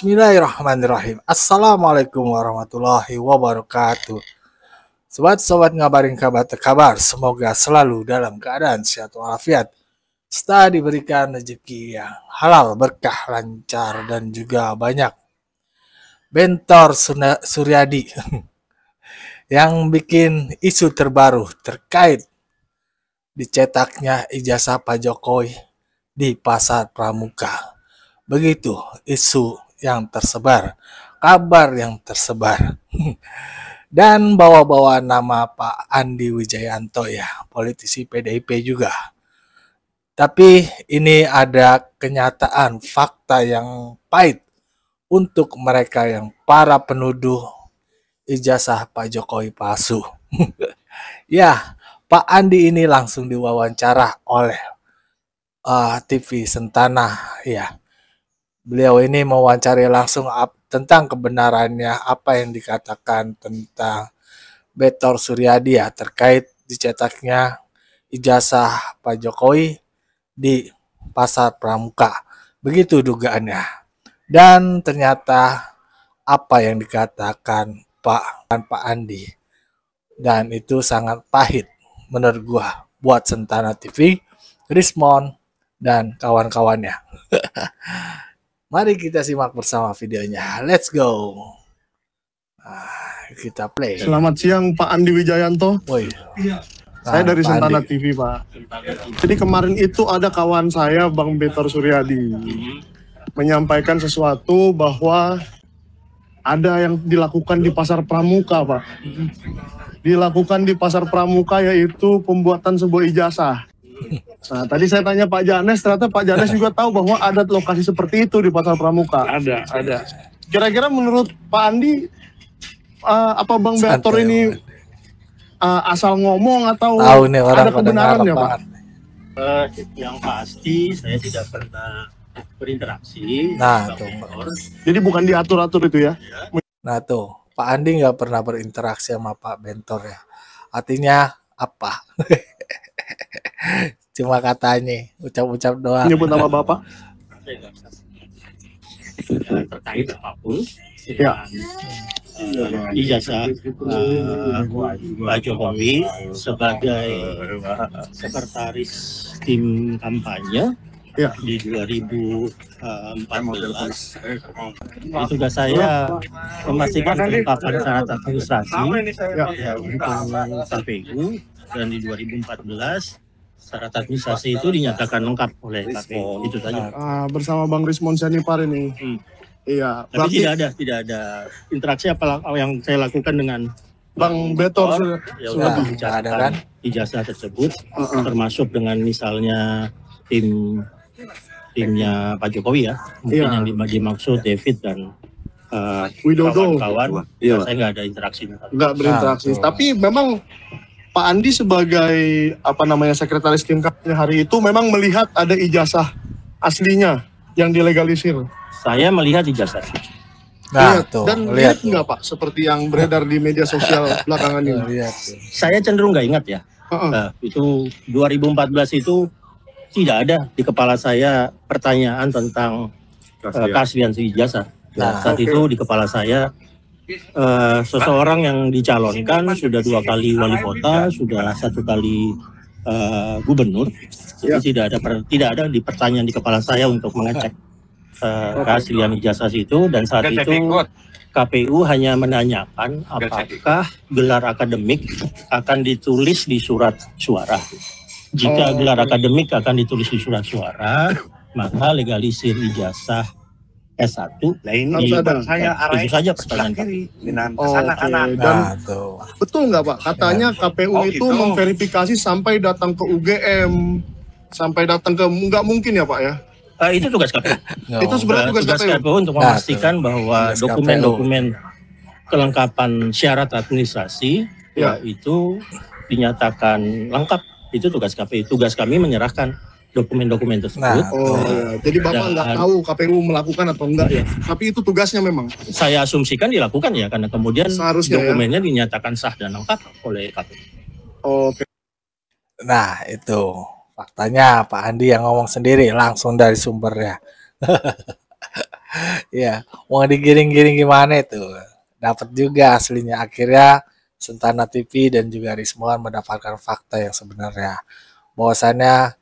Bismillahirrahmanirrahim. Assalamualaikum warahmatullahi wabarakatuh. Sobat-sobat ngabarin kabar, semoga selalu dalam keadaan sehat walafiat, serta diberikan rezeki yang halal, berkah, lancar, dan juga banyak. Bentor Suryadi yang bikin isu terbaru terkait dicetaknya ijazah Pak Jokowi di Pasar Pramuka. Begitu isu yang tersebar, kabar yang tersebar. Dan bawa-bawa nama Pak Andi Wijayanto ya, politisi PDIP juga. Tapi ini ada kenyataan fakta yang pahit untuk mereka yang para penuduh ijazah Pak Jokowi palsu. Ya, Pak Andi ini langsung diwawancara oleh TV Sentana ya. Beliau ini mewawancari langsung tentang kebenarannya apa yang dikatakan tentang Bentor Suryadi ya terkait dicetaknya ijazah Pak Jokowi di Pasar Pramuka. Begitu dugaannya. Dan ternyata apa yang dikatakan Pak Andi. Dan itu sangat pahit menurut gua buat Sentana TV, Rismon, dan kawan-kawannya. Mari kita simak bersama videonya. Let's go. Kita play. Selamat siang Pak Andi Wijayanto. Woi. Saya dari Sentana TV, Pak. Jadi kemarin itu ada kawan saya, Bang Bentor Suryadi, menyampaikan sesuatu bahwa ada yang dilakukan di Pasar Pramuka, Pak. Dilakukan di Pasar Pramuka yaitu pembuatan sebuah ijazah. Nah, tadi saya tanya Pak Janes, ternyata Pak Janes juga tahu bahwa ada lokasi seperti itu di Pasar Pramuka. Ada. Kira-kira menurut Pak Andi, apa Bang Bentor ini asal ngomong atau ada kebenarannya, Pak? Yang pasti saya tidak pernah berinteraksi. Nah, tuh. Jadi bukan diatur-atur itu ya? Nah tuh, Pak Andi nggak pernah berinteraksi sama Pak Bentor ya. Artinya apa? Cuma katanya, ucap-ucap doang. Nyebut nama Bapak? Terkait apapun. Ya. Ijazah Pak Jokowi sebagai sekretaris tim kampanye ya. di 2014. Tugas saya memastikan kelengkapan syarat administrasi untuk KPU, dan di 2014 syarat administrasi itu dinyatakan lengkap oleh KPU. Itu saja. Bersama Bang Rismon Sanipar ini. Iya. Tapi tidak ada interaksi apa yang saya lakukan dengan Bang Bentor. Ya udah bicarakan ijazah tersebut, termasuk dengan misalnya timnya Pak Jokowi ya, mungkin yang dimaksud David dan Widodo, kawan-kawan. Saya nggak ada interaksi. Nggak berinteraksi. Tapi memang Pak Andi sebagai sekretaris tim kampanye hari itu memang melihat ada ijazah aslinya yang dilegalisir. Saya melihat ijazah. Nah, tuh, dan lihat nggak Pak seperti yang beredar di media sosial belakangan ini? Saya cenderung nggak ingat ya. Itu 2014 itu tidak ada di kepala saya pertanyaan tentang keaslian ijazah. Saat itu di kepala saya seseorang yang dicalonkan sudah 2 kali wali kota, sudah 1 kali gubernur. Jadi tidak ada di pertanyaan di kepala saya untuk mengecek keaslian ijazah itu, dan saat itu KPU hanya menanyakan apakah gelar akademik akan ditulis di surat suara. Jika gelar akademik akan ditulis di surat suara, maka legalisir ijazah S1. Itu saja pertanyaan kami. Dan betul nggak Pak? Katanya KPU itu memverifikasi sampai datang ke UGM, sampai datang ke, nggak mungkin ya Pak ya? Itu tugas KPU. Itu sebenarnya tugas KPU untuk memastikan bahwa dokumen-dokumen kelengkapan syarat administrasi itu dinyatakan lengkap. Itu tugas KPU. Tugas kami menyerahkan dokumen-dokumen tersebut. Jadi Bapak nggak tahu KPU melakukan atau enggak ya? Tapi itu tugasnya memang. Saya asumsikan dilakukan ya, karena kemudian dokumennya dinyatakan sah dan lengkap oleh KPU. Nah itu faktanya Pak Andi yang ngomong sendiri langsung dari sumbernya. Iya, mau digiring-giring gimana itu? Dapat juga aslinya. Akhirnya Sentana TV dan juga Rismon mendapatkan fakta yang sebenarnya. Bahwasannya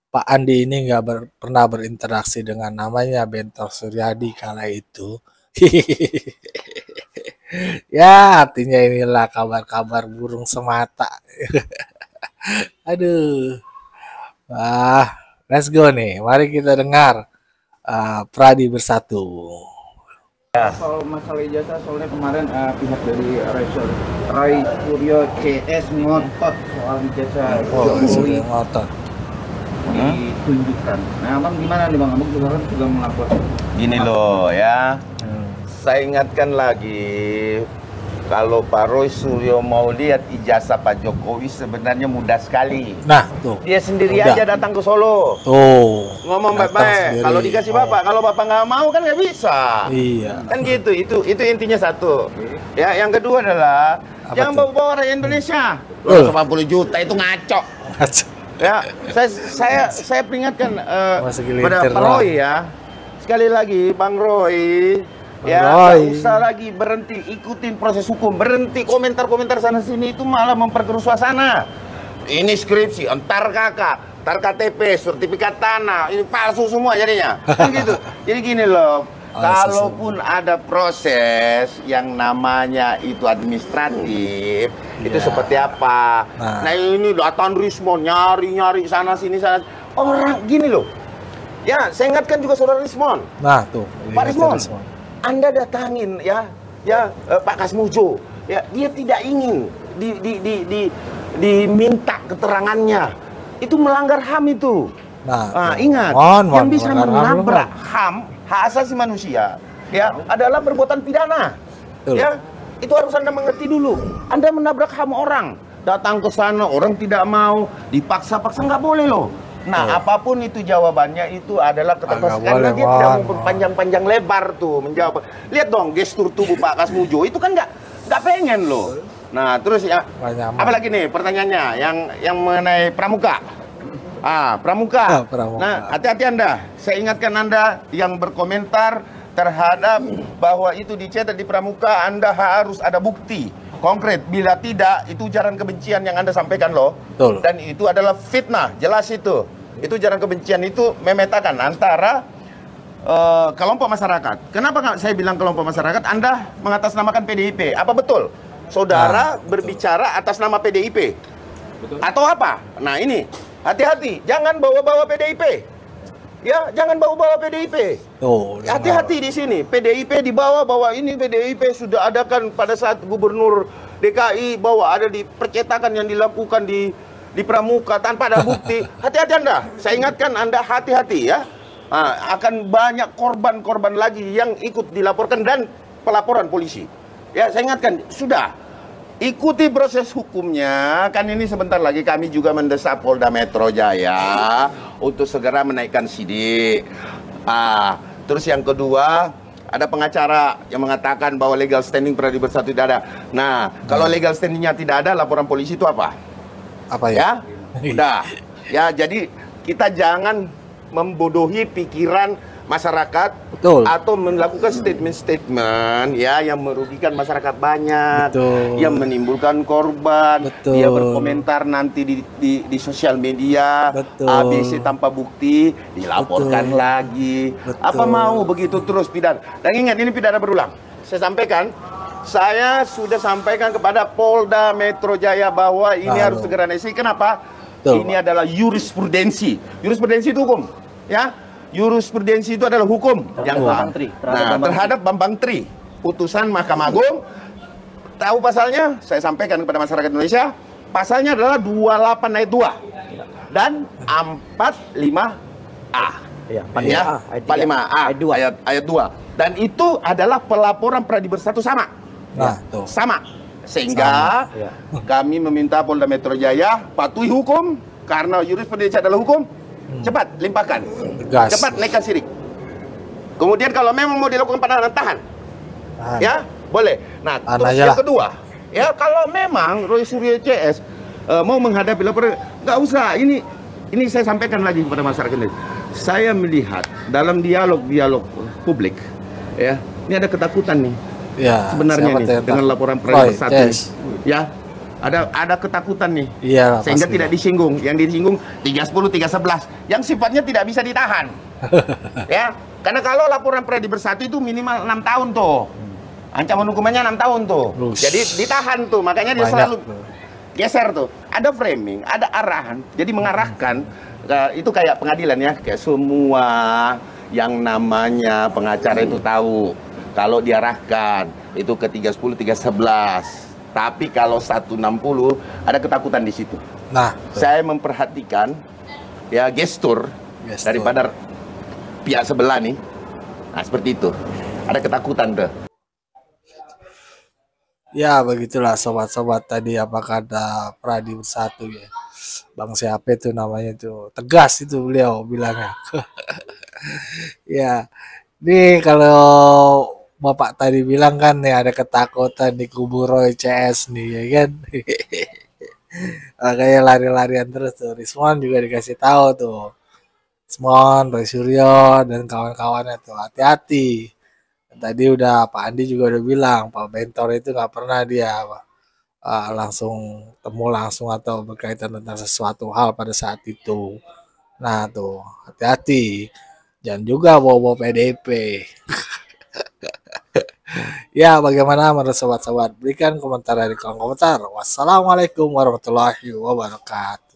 Pak Andi ini nggak pernah berinteraksi dengan namanya Bentor Suryadi kala itu. Ya, artinya inilah kabar-kabar burung semata. Aduh. Wah, let's go nih. Mari kita dengar Pradi Bersatu. Soal masalah ijazah, soalnya kemarin pihak dari Rai Suryo CS ngotot soal ijazah Jokowi ngotot. ditunjukkan. Nah, abang gimana nih bang? Abang juga kan juga melapor. Gini loh ya, saya ingatkan lagi, kalau Pak Roy Suryo mau lihat ijazah Pak Jokowi sebenarnya mudah sekali. Nah, tuh. Dia sendiri Udah. aja datang ke Solo. Tuh. Ngomong Datang baik-baik. sendiri. Kalau dikasih bapak, kalau bapak nggak mau kan nggak bisa. Iya. Kan gitu. Itu intinya satu. Ya, yang kedua adalah Apa jangan tuh? bawa-bawa rakyat Indonesia. Betul. 80 juta itu ngaco. Ya, saya peringatkan Masih pada gelintir Pak doang. Roy ya. Sekali lagi, Bang Roy. Bang Ya, Roy. nggak usah lagi berhenti ikutin proses hukum, berhenti komentar-komentar sana sini itu malah memperkeruh suasana. Ini skripsi, entar kakak, entar KTP, sertifikat tanah, ini palsu semua jadinya. Kan gitu. Jadi gini loh, kalaupun ada proses yang namanya itu administratif, itu Iya. seperti apa? Nah ini datang Rismon nyari-nyari sana sini sana. Orang gini loh. Ya, saya ingatkan juga saudara Rismon. Nah, tuh. Pak Rismon, Anda datangin Pak Kasmujo, ya dia tidak ingin diminta keterangannya, itu melanggar HAM itu. Nah, Ingat, yang bisa menabrak HAM, hak asasi manusia, ya adalah perbuatan pidana. Betul. Ya, itu harus Anda mengerti dulu. Anda menabrak HAM orang, datang ke sana orang tidak mau, dipaksa-paksa nggak boleh loh. Nah, apapun itu jawabannya itu adalah ketegasan. Karena dia tidak mau panjang-panjang lebar tuh menjawab. Lihat dong gestur tubuh Pak Kasmujo itu kan nggak pengen loh. Nah, terus ya apalagi nih pertanyaannya yang mengenai pramuka. Pramuka. Nah, hati-hati Anda. Saya ingatkan Anda yang berkomentar terhadap bahwa itu dicetak di pramuka, Anda harus ada bukti konkret. Bila tidak, itu ujaran kebencian yang Anda sampaikan loh. Betul. Dan itu adalah fitnah, jelas itu. Itu ujaran kebencian itu memetakan antara kelompok masyarakat. Kenapa saya bilang kelompok masyarakat? Anda mengatasnamakan PDIP. Apa betul? Saudara berbicara atas nama PDIP? Betul. Atau apa? Nah ini, hati-hati. Jangan bawa-bawa PDIP. Ya, jangan bawa-bawa PDIP. Hati-hati di sini. PDIP dibawa bahwa ini PDIP sudah adakan pada saat Gubernur DKI bahwa ada di percetakan yang dilakukan di pramuka tanpa ada bukti. Hati-hati Anda. Saya ingatkan Anda hati-hati ya. Akan banyak korban-korban lagi yang ikut dilaporkan dan pelaporan polisi. Ya, saya ingatkan sudah. Ikuti proses hukumnya, kan ini sebentar lagi kami juga mendesak Polda Metro Jaya untuk segera menaikkan sidik. Terus yang kedua, ada pengacara yang mengatakan bahwa legal standing Pradi Bersatu tidak ada. Nah, kalau legal standingnya tidak ada, laporan polisi itu apa? Apa ya? Udah. Ya, jadi kita jangan membodohi pikiran masyarakat. Betul. Atau melakukan statement-statement ya yang merugikan masyarakat banyak. Betul. Yang menimbulkan korban. Betul. Dia berkomentar nanti di sosial media. Betul. ABC tanpa bukti dilaporkan lagi. Betul. Apa mau begitu terus pidana? Dan ingat ini pidana berulang. Saya sudah sampaikan kepada Polda Metro Jaya bahwa ini harus segera naik. Kenapa? Betul. Ini adalah jurisprudensi. Jurisprudensi itu hukum, ya. Jurisprudensi itu adalah hukum yang terhadap Bambang Tri, putusan Mahkamah Agung. Tahu pasalnya? Saya sampaikan kepada masyarakat Indonesia. Pasalnya adalah 28 ayat 2 dan 45A. Ya, 45A ayat 2. Dan itu adalah pelaporan Pradi Bersatu sama. Nah, tuh. Sama. Sehingga kami meminta Polda Metro Jaya patuhi hukum karena jurisprudensi adalah hukum. Cepat limpahkan. Gas. Cepat naikkan sidik. Kemudian kalau memang mau dilakukan penahanan, tahan. Ya, boleh. Nah, terus yang kedua, ya kalau memang Roy Suryo CS mau menghadapi laporan, nggak usah. Ini saya sampaikan lagi kepada masyarakat ini. Saya melihat dalam dialog publik, Ya, ini ada ketakutan nih. Ya, Sebenarnya siapa nih tuh yang dengan takut? laporan Roy, Pradi Bersatu nih. yes. Ya, ada ketakutan nih. Iya, Sehingga pasti. tidak disinggung. Yang disinggung 310, 311 yang sifatnya tidak bisa ditahan. Ya, karena kalau laporan Pradi Bersatu itu minimal 6 tahun tuh. Ancaman hukumannya 6 tahun tuh. Ush. Jadi ditahan tuh, makanya dia Banyak selalu tuh. geser tuh. Ada framing, ada arahan. Jadi mengarahkan itu kayak pengadilan ya, kayak semua yang namanya pengacara itu tahu kalau diarahkan itu ke 310, 311. Tapi kalau 160 ada ketakutan di situ. Nah, Saya memperhatikan ya gestur daripada pihak sebelah nih. Nah, seperti itu. Ada ketakutan tuh. ya begitulah sobat-sobat tadi apa kata Pradi Bersatu ya. Bang siapa itu namanya tuh, tegas itu beliau bilangnya. Ya, ini kalau Bapak tadi bilang kan nih ada ketakutan di kubu Roy CS nih ya kan. Kayak lari-larian terus tuh. Rismon juga dikasih tahu tuh. Rismon, Roy Suryo dan kawan-kawannya tuh hati-hati. Tadi udah Pak Andi juga udah bilang Pak Bentor itu nggak pernah dia langsung temu langsung atau berkaitan tentang sesuatu hal pada saat itu. Nah tuh hati-hati, jangan juga bawa-bawa PDP. Ya bagaimana menurut sobat-sobat? Berikan komentar di kolom komentar. Wassalamualaikum warahmatullahi wabarakatuh.